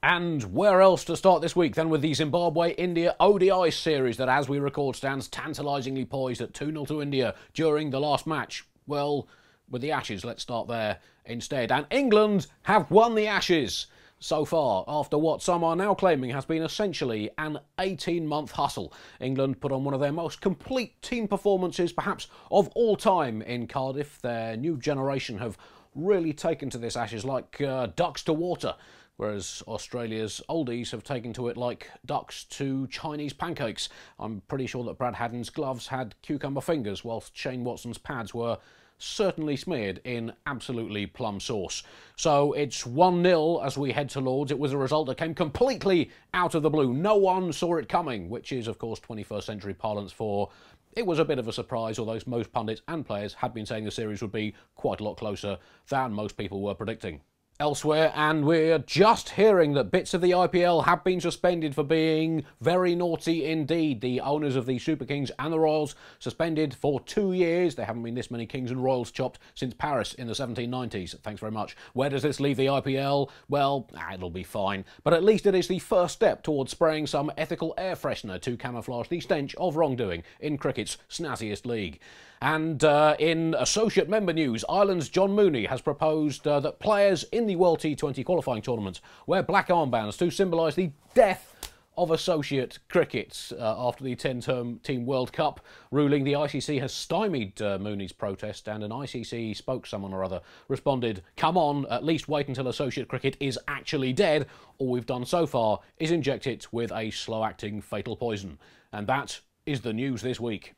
And where else to start this week than with the Zimbabwe-India ODI series that, as we record, stands tantalisingly poised at 2-0 to India during the last match. Well, with the Ashes, let's start there instead. And England have won the Ashes so far, after what some are now claiming has been essentially an 18-month hustle. England put on one of their most complete team performances, perhaps of all time, in Cardiff. Their new generation have really taken to this Ashes like ducks to water, whereas Australia's oldies have taken to it like ducks to Chinese pancakes. I'm pretty sure that Brad Haddin's gloves had cucumber fingers, whilst Shane Watson's pads were certainly smeared in absolutely plum sauce. So it's 1-0 as we head to Lords. It was a result that came completely out of the blue. No one saw it coming, which is, of course, 21st century parlance for it was a bit of a surprise, although most pundits and players had been saying the series would be quite a lot closer than most people were predicting. Elsewhere, and we're just hearing that bits of the IPL have been suspended for being very naughty indeed. The owners of the Super Kings and the Royals suspended for 2 years. There haven't been this many Kings and Royals chopped since Paris in the 1790s. Thanks very much. Where does this leave the IPL? Well, it'll be fine. But at least it is the first step towards spraying some ethical air freshener to camouflage the stench of wrongdoing in cricket's snazziest league. And in associate member news, Ireland's John Mooney has proposed that players in the World T20 qualifying tournament wear black armbands to symbolise the death of associate cricket. After the 10-term Team World Cup ruling, the ICC has stymied Mooney's protest, and an ICC spokesman or other responded, "Come on, at least wait until associate cricket is actually dead. All we've done so far is inject it with a slow-acting fatal poison." And that is the news this week.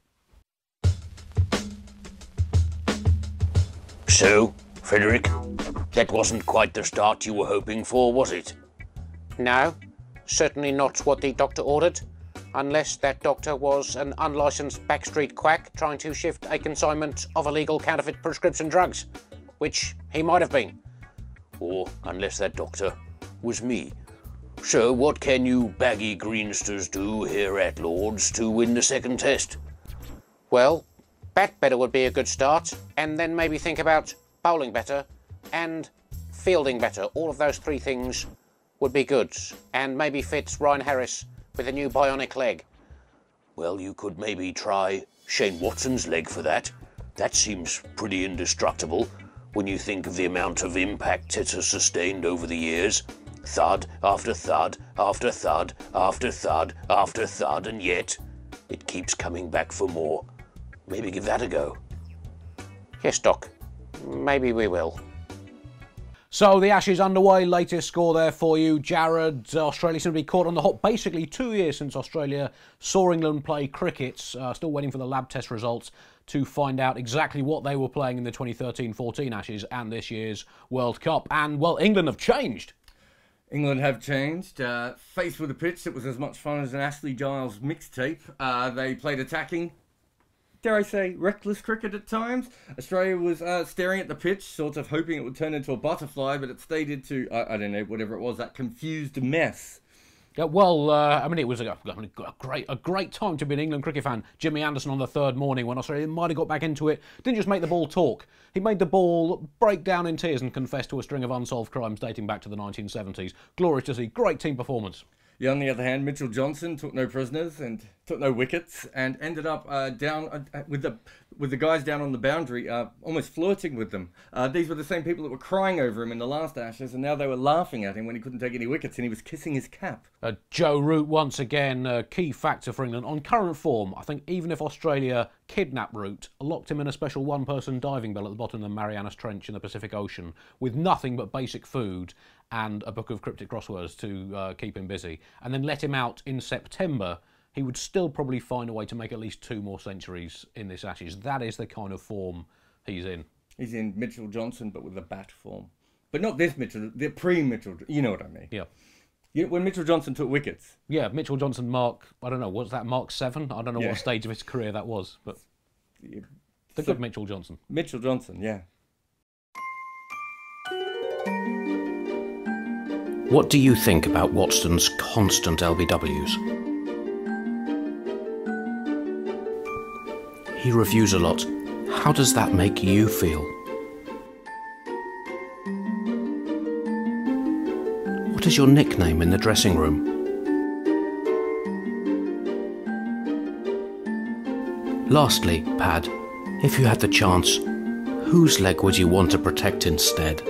So, Frederick, that wasn't quite the start you were hoping for, was it? No, certainly not what the doctor ordered, unless that doctor was an unlicensed backstreet quack trying to shift a consignment of illegal counterfeit prescription drugs, which he might have been. Or unless that doctor was me. So what can you baggy greensters do here at Lords to win the second test? Well, bat better would be a good start, and then maybe think about bowling better and fielding better. All of those three things would be good, and maybe fit Ryan Harris with a new bionic leg. Well, you could maybe try Shane Watson's leg for that. That seems pretty indestructible when you think of the amount of impact it has sustained over the years. Thud after thud after thud after thud after thud, and yet it keeps coming back for more. Maybe give that a go. Yes, Doc. Maybe we will. So the Ashes underway. Latest score there for you, Jared. Australia seem to be caught on the hop. Basically 2 years since Australia saw England play cricket. Still waiting for the lab test results to find out exactly what they were playing in the 2013-14 Ashes and this year's World Cup. And, well, England have changed. England have changed. Faced with a pitch that was as much fun as an Ashley Giles mixtape, they played attacking, dare I say, reckless cricket at times. Australia was staring at the pitch, sort of hoping it would turn into a butterfly, but it stayed into, I don't know, whatever it was, that confused mess. Yeah, well, I mean, it was a great time to be an England cricket fan. Jimmy Anderson on the third morning when Australia might have got back into it, didn't just make the ball talk. He made the ball break down in tears and confess to a string of unsolved crimes dating back to the 1970s. Glorious to see. Great team performance. Yeah, on the other hand, Mitchell Johnson took no prisoners and took no wickets and ended up down with the guys down on the boundary, almost flirting with them. These were the same people that were crying over him in the last Ashes, and now they were laughing at him when he couldn't take any wickets and he was kissing his cap. Joe Root, once again, a key factor for England. On current form, I think even if Australia kidnapped Root, locked him in a special one-person diving bell at the bottom of the Marianas Trench in the Pacific Ocean, with nothing but basic food and a book of cryptic crosswords to keep him busy, and then let him out in September, he would still probably find a way to make at least 2 more centuries in this Ashes. That is the kind of form he's in. He's in Mitchell Johnson, but with a bat form. But not this Mitchell, the pre-Mitchell, you know what I mean. Yeah. When Mitchell Johnson took wickets. Yeah, Mitchell Johnson, I don't know, was that Mark 7? I don't know what stage of his career that was, but the good Mitchell Johnson. Mitchell Johnson, yeah. What do you think about Watson's constant LBWs? He reviews a lot. How does that make you feel? What is your nickname in the dressing room? Lastly, Pad, if you had the chance, whose leg would you want to protect instead?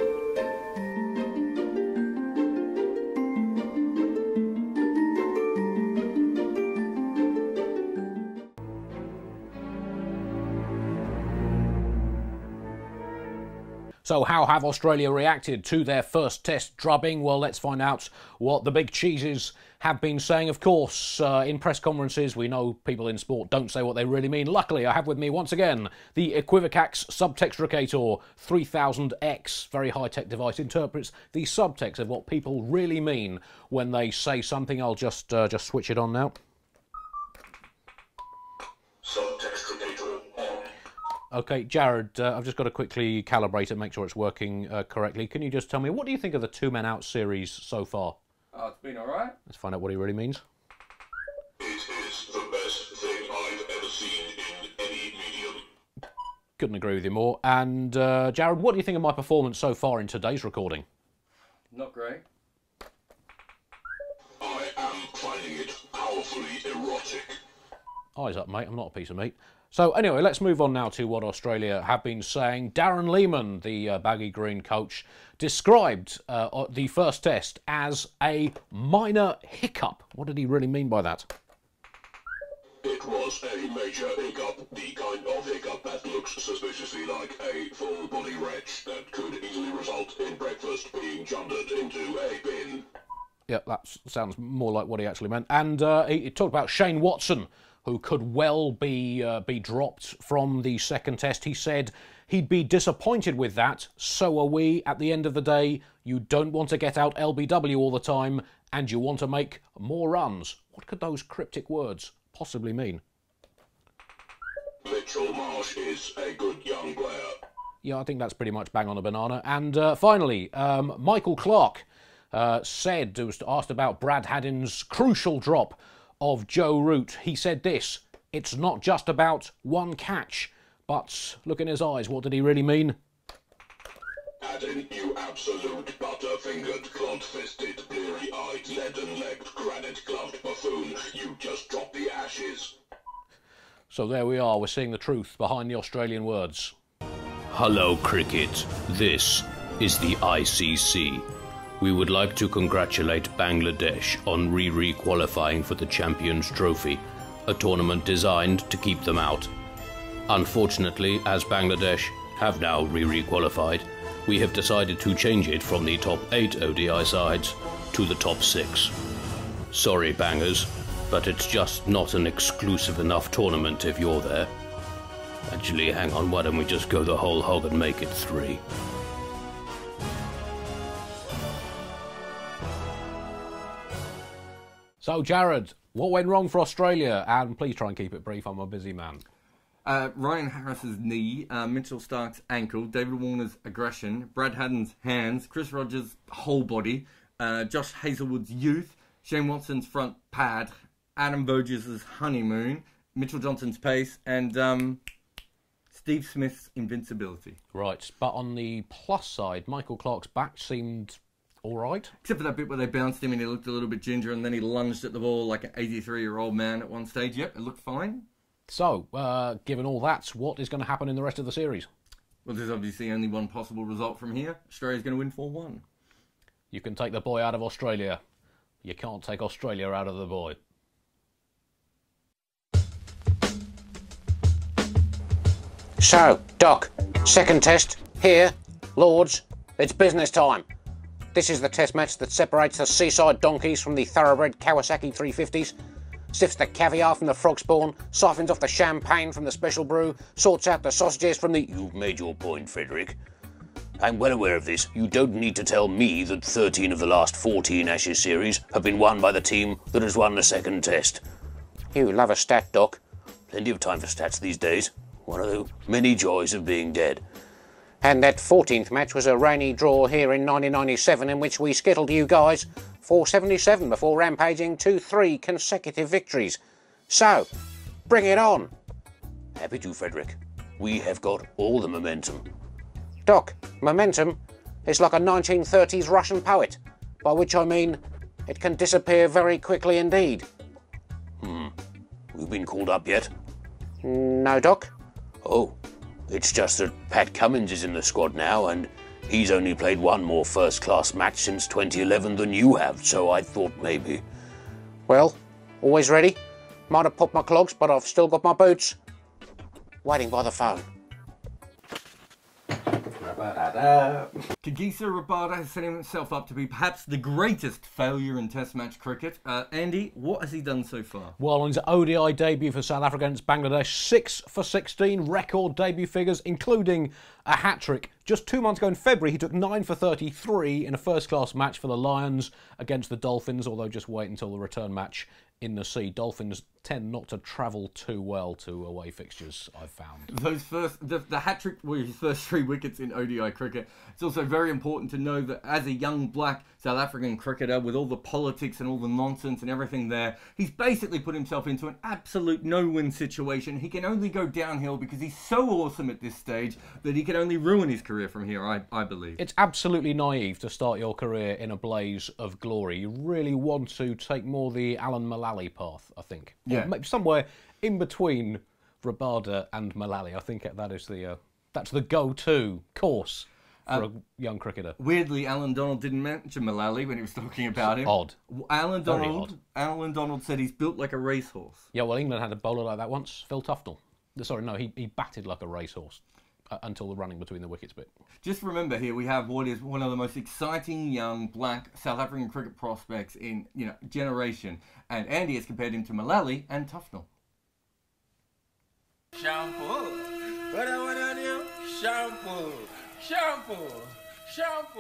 So how have Australia reacted to their first test drubbing? Well, let's find out what the big cheeses have been saying. Of course, in press conferences, we know people in sport don't say what they really mean. Luckily, I have with me once again the Equivocax Subtextricator 3000X. Very high-tech device interprets the subtext of what people really mean when they say something. I'll just switch it on now. Subtextricator on. Okay, Jared, I've just got to quickly calibrate it, make sure it's working correctly. Can you just tell me, what do you think of the two men out series so far? Oh, it's been alright. Let's find out what he really means. It is the best thing I've ever seen in any medium. Couldn't agree with you more. And Jared, what do you think of my performance so far in today's recording? Not great. I am finding it powerfully erotic. Eyes up, mate. I'm not a piece of meat. So anyway, let's move on now to what Australia have been saying. Darren Lehmann, the baggy green coach, described the first test as a minor hiccup. What did he really mean by that? It was a major hiccup, the kind of hiccup that looks suspiciously like a full-body retch that could easily result in breakfast being jumbled into a bin. Yeah, that sounds more like what he actually meant. And he talked about Shane Watson, who could well be dropped from the second test. He said he'd be disappointed with that. So are we. At the end of the day, you don't want to get out LBW all the time, and you want to make more runs. What could those cryptic words possibly mean? Mitchell Marsh is a good young player. Yeah, I think that's pretty much bang on a banana. And finally, Michael Clark said, was asked about Brad Haddin's crucial drop of Joe Root. He said this: it's not just about one catch. But look in his eyes, what did he really mean? Haddin, you absolute butter-fingered, clod-fisted, bleary-eyed, leaden-legged, granite-gloved buffoon. You just dropped the ashes. So there we are, we're seeing the truth behind the Australian words. Hello, cricket. This is the ICC. We would like to congratulate Bangladesh on re-requalifying for the Champions Trophy, a tournament designed to keep them out. Unfortunately, as Bangladesh have now re-requalified, we have decided to change it from the top 8 ODI sides to the top 6. Sorry, bangers, but it's just not an exclusive enough tournament if you're there. Actually, hang on, why don't we just go the whole hog and make it 3? So, Jared, what went wrong for Australia? And please try and keep it brief, I'm a busy man. Ryan Harris's knee, Mitchell Starc's ankle, David Warner's aggression, Brad Haddin's hands, Chris Rogers' whole body, Josh Hazelwood's youth, Shane Watson's front pad, Adam Burgess' honeymoon, Mitchell Johnson's pace, and Steve Smith's invincibility. Right, but on the plus side, Michael Clark's back seemed all right. Except for that bit where they bounced him and he looked a little bit ginger and then he lunged at the ball like an 83-year-old man at one stage. Yep, it looked fine. So, given all that, what is going to happen in the rest of the series? Well, there's obviously only one possible result from here. Australia's going to win 4-1. You can take the boy out of Australia. You can't take Australia out of the boy. So, Doc, second test, here, Lords, it's business time. This is the test match that separates the seaside donkeys from the thoroughbred Kawasaki 350s, sifts the caviar from the frog spawn, siphons off the champagne from the special brew, sorts out the sausages from the... You've made your point, Frederick. I'm well aware of this. You don't need to tell me that 13 of the last 14 Ashes series have been won by the team that has won the second test. You love a stat, Doc. Plenty of time for stats these days. One of the many joys of being dead. And that 14th match was a rainy draw here in 1997 in which we skittled you guys 477 before rampaging 2-3 consecutive victories. So, bring it on. Happy to, Frederick. We have got all the momentum. Doc, momentum is like a 1930s Russian poet. by which I mean it can disappear very quickly indeed. We've been called up yet? No, Doc? Oh, it's just that Pat Cummins is in the squad now, and he's only played one more first-class match since 2011 than you have, so I thought maybe... Well, always ready. Might have popped my clogs, but I've still got my boots. Waiting by the phone. Kagiso Rabada has set himself up to be perhaps the greatest failure in Test match cricket. Andy, what has he done so far? Well, on his ODI debut for South Africa against Bangladesh, 6 for 16, record debut figures, including a hat-trick. Just 2 months ago in February, he took 9 for 33 in a first-class match for the Lions against the Dolphins, although just wait until the return match in the sea. Dolphins tend not to travel too well to away fixtures, I've found. The hat-trick were his first 3 wickets in ODI cricket. It's also very important to know that as a young black South African cricketer, with all the politics and all the nonsense and everything there, he's basically put himself into an absolute no-win situation. He can only go downhill because he's so awesome at this stage that he can only ruin his career from here, I believe. It's absolutely naive to start your career in a blaze of glory. You really want to take more the Alan Mullally path, I think. Yeah. Or maybe somewhere in between Rabada and Mullally. I think that is that's the go-to course for a young cricketer. Weirdly, Alan Donald didn't mention Mullally when he was talking about him. Odd. Alan Very Donald said he's built like a racehorse. Yeah, well, England had a bowler like that once, Phil Tufnell. Sorry, no, he batted like a racehorse until the running between the wickets bit. Just remember here, we have what is one of the most exciting young black South African cricket prospects in generation. And Andy has compared him to Mullally and Tufnell. Shampoo. What I wanna do? Shampoo. Shampoo. Shampoo.